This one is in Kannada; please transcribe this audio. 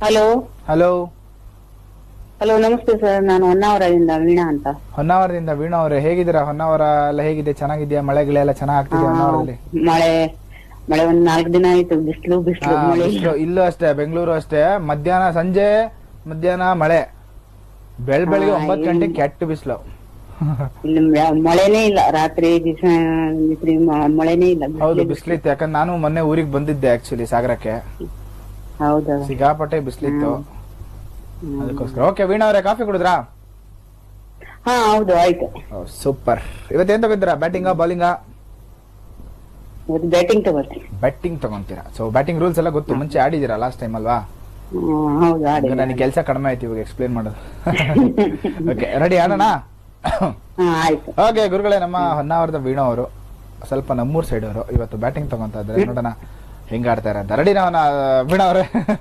ಹಲೋ ಹಲೋ, ಹಲೋ ನಮಸ್ತೆ ಸರ್, ನಾನು ಹೊನ್ನಾವರದಿಂದ ವೀಣಾ ಅಂತ. ಹೊನ್ನಾವರದಿಂದ ವೀಣಾ ಅವರೇ, ಹೇಗಿದ್ದೀರಾ? ಹೊನ್ನಾವರ ಎಲ್ಲ ಹೇಗಿದೆ? ಚೆನ್ನಾಗಿದ್ಯಾ? ಮಳೆಗಳೆಲ್ಲ ಚೆನ್ನಾಗಿ ಆ, ಆಗ್ತಿದೆ ಹೊನ್ನಾವರದಲ್ಲಿ? ಮಳೆ ಮಳೆ ಒಂದ್ 4 ದಿನ ಆಯ್ತು. ಬಿಸಿಲು ಹಾ, ಬಿಸಿಲು ಮಳೆ ಇಲ್ಲ. ಬಿಸಿಲು ಇಲ್ಲೂ ಅಷ್ಟೇ, ಬೆಂಗಳೂರು ಅಷ್ಟೇ. ಸಂಜೆ ಮಧ್ಯಾಹ್ನ ಮಳೆ, ಬೆಳಿಗ್ಗೆ 9 ಗಂಟೆ ಕೆಟ್ಟ ಬಿಸಿಲು. ಇಲ್ಲಿ ಮಳೆನೇ ಇಲ್ಲ. ರಾತ್ರಿ ದಿವಸ ಮಳೆನೇ ಇಲ್ಲ. ಹೌದು, ಬಿಸಿಲೇ ಬಿಸಿಲು. ಬಿಸಿಲಿತ್ತು. ಯಾಕಂದ್ರೆ ನಾನು ಮೊನ್ನೆ ಊರಿಗೆ ಬಂದಿದ್ದೆ ಆಕ್ಚುಲಿ ಸಾಗರಕ್ಕೆ. ಹೌದಾ? ಸಿಕ್ಕಾಪಟ್ಟೆ ಬಿಸಿಲಿತ್ತು, ಹ್ಮ್. ಅದಕ್ಕೋಸ್ಕರ. ಓಕೆ ವೀಣಾ ಅವರೇ, ಕಾಫಿ ಕುಡಿದ್ರಾ? ಹಾ ಹೌದು, ಆಯ್ತು. ಸೂಪರ್. ಇವತ್ತೇನ್ ತಗೋತೀರಾ? ಬ್ಯಾಟಿಂಗಾ ಬಾಲಿಂಗಾ? ಇವತ್ತು ಬ್ಯಾಟಿಂಗ್ ತಗೋತೀನಿ. ಬ್ಯಾಟಿಂಗ್ ತಗೊಂತೀರಾ? ಸೊ ಬ್ಯಾಟಿಂಗ್ ರೂಲ್ಸ್ ಎಲ್ಲ ಗೊತ್ತು, ಮುಂಚೆ ಆಡಿದಿರಾ ಲಾಸ್ಟ್ ಟೈಮ್ ಅಲ್ವಾ? ಹೌದು, ಆಡಿ. ನನಗೆ ಕೆಲಸ ಕಡಿಮೆ ಆಯ್ತು ಇವಾಗ ಎಕ್ಸ್ಪ್ಲೇನ್ ಮಾಡೋದು. ಓಕೆ, ರೆಡಿ ಆಡೋಣ? ಹಾ ಆಯ್ತು. ಓಕೆ ಗುರುಗಳೇ, ನಮ್ಮ ಹೊನ್ನಾವರದ ವೀಣಾ ಅವರು ಸ್ವಲ್ಪ ನಮ್ಮೂರ್ ಸೈಡ್ ಅವರು ಇವತ್ತು ಬ್ಯಾಟಿಂಗ್ ತಗೊಂತ ಇದ್ರೆ, ನೋಡೋಣ ಹೆಂಗ ಆಡ್ತಾರೆ ಅಂತ. ರೆಡಿ ನಾವು ವೀಣಾ ಅವರೇ?